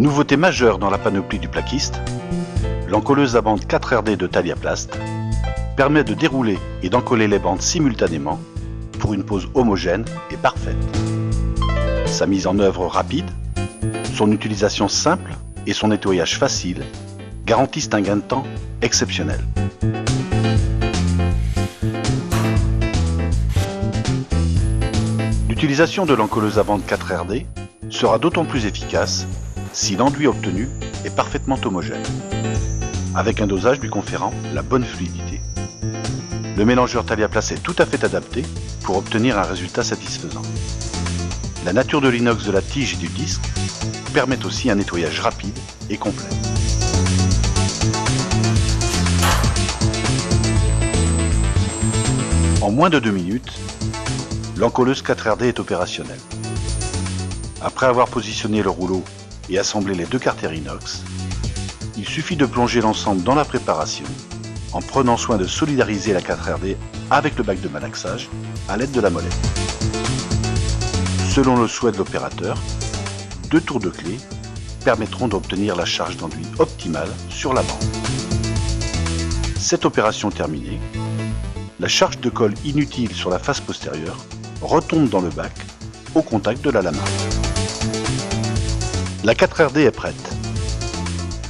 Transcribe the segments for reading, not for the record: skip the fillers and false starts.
Nouveauté majeure dans la panoplie du plaquiste, l'encolleuse à bande 4RD de Taliaplast permet de dérouler et d'encoller les bandes simultanément pour une pose homogène et parfaite. Sa mise en œuvre rapide, son utilisation simple et son nettoyage facile garantissent un gain de temps exceptionnel. L'utilisation de l'encolleuse à bande 4RD sera d'autant plus efficace si l'enduit obtenu est parfaitement homogène, avec un dosage lui conférant la bonne fluidité. Le mélangeur Taliaplast est tout à fait adapté pour obtenir un résultat satisfaisant. La nature de l'inox de la tige et du disque permet aussi un nettoyage rapide et complet. En moins de 2 minutes, l'encolleuse 4RD est opérationnelle. Après avoir positionné le rouleau et assemblé les deux carters inox, il suffit de plonger l'ensemble dans la préparation en prenant soin de solidariser la 4RD avec le bac de malaxage à l'aide de la molette. Selon le souhait de l'opérateur, 2 tours de clé permettront d'obtenir la charge d'enduit optimale sur la bande. Cette opération terminée, la charge de colle inutile sur la face postérieure retombe dans le bac au contact de la lame. La 4RD est prête.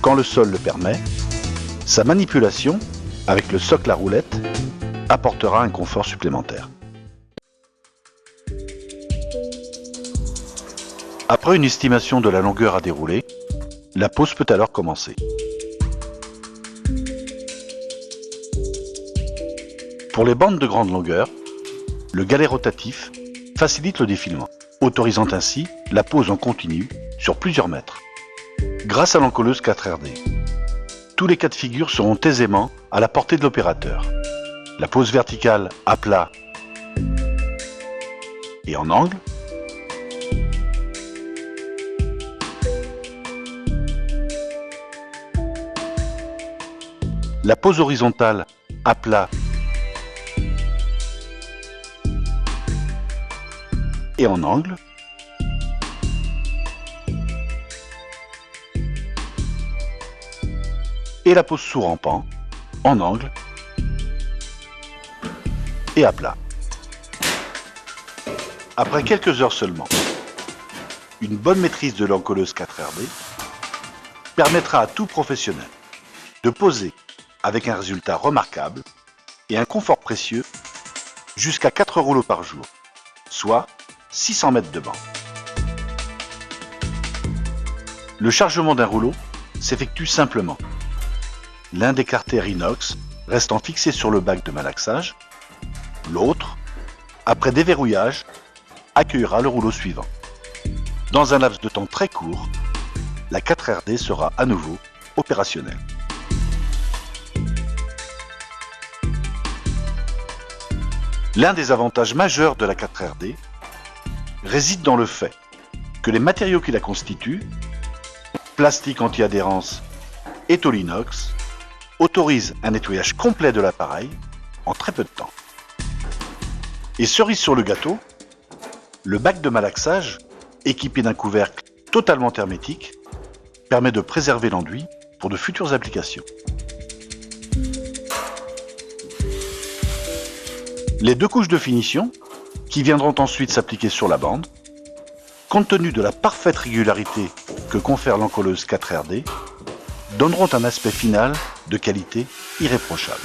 Quand le sol le permet, sa manipulation avec le socle à roulette apportera un confort supplémentaire. Après une estimation de la longueur à dérouler, la pose peut alors commencer. Pour les bandes de grande longueur, le galet rotatif facilite le défilement, autorisant ainsi la pose en continu sur plusieurs mètres. Grâce à l'encolleuse 4RD, tous les cas de figure seront aisément à la portée de l'opérateur. La pose verticale à plat et en angle, la pose horizontale à plat et en angle, et la pose sous rampant, en angle et à plat. Après quelques heures seulement, une bonne maîtrise de l'encolleuse 4RD permettra à tout professionnel de poser avec un résultat remarquable et un confort précieux jusqu'à 4 rouleaux par jour, soit 600 mètres de bande. Le chargement d'un rouleau s'effectue simplement. L'un des carters inox restant fixé sur le bac de malaxage, l'autre, après déverrouillage, accueillera le rouleau suivant. Dans un laps de temps très court, la 4RD sera à nouveau opérationnelle. L'un des avantages majeurs de la 4RD réside dans le fait que les matériaux qui la constituent, plastique anti-adhérence et tôle inox, autorisent un nettoyage complet de l'appareil en très peu de temps. Et cerise sur le gâteau, le bac de malaxage, équipé d'un couvercle totalement hermétique, permet de préserver l'enduit pour de futures applications. Les 2 couches de finition, qui viendront ensuite s'appliquer sur la bande, compte tenu de la parfaite régularité que confère l'encolleuse 4RD, donneront un aspect final de qualité irréprochable.